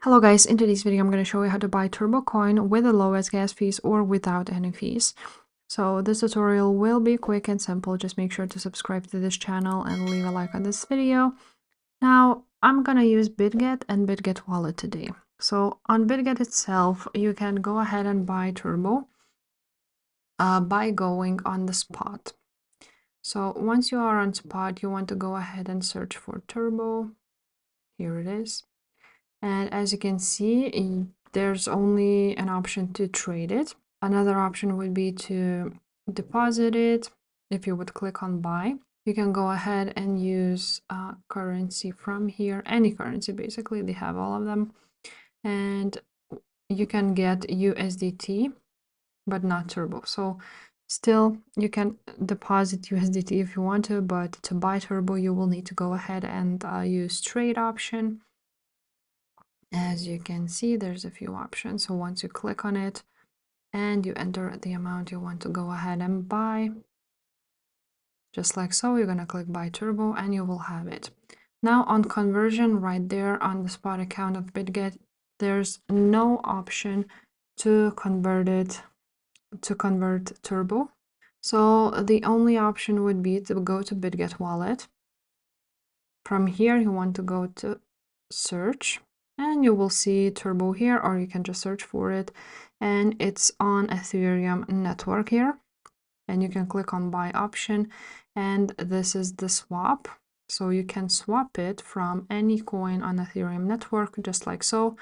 Hello guys, in today's video I'm going to show you how to buy Turbo Coin with the lowest gas fees or without any fees. So this tutorial will be quick and simple. Just make sure to subscribe to this channel and leave a like on this video. Now I'm going to use BitGet and BitGet Wallet today. So on BitGet itself, you can go ahead and buy Turbo by going on the spot. So once you are on spot, you want to go ahead and search for Turbo. Here it is. And as you can see, there's only an option to trade it. Another option would be to deposit it. If you would click on buy, you can go ahead and use currency from here, any currency basically, they have all of them. And you can get USDT, but not Turbo. So still, you can deposit USDT if you want to, but to buy Turbo, you will need to go ahead and use trade option. As you can see, there's a few options. So once you click on it and you enter the amount you want to go ahead and buy, just like so, you're going to click buy Turbo and you will have it. Now on conversion, right there on the spot account of BitGet, there's no option to convert Turbo. So the only option would be to go to BitGet Wallet. From here, you want to go to search and you will see Turbo here, or you can just search for it, and it's on Ethereum network here, and you can click on buy option, and this is the swap. So you can swap it from any coin on Ethereum network, just like so,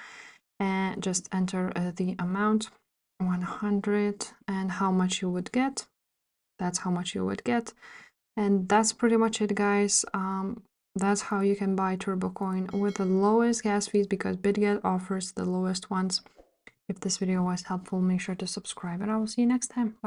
and just enter the amount 100 and how much you would get. That's how much you would get, and that's pretty much it, guys. That's how you can buy Turbo Coin with the lowest gas fees, because BitGet offers the lowest ones. If this video was helpful, make sure to subscribe and I will see you next time. Bye.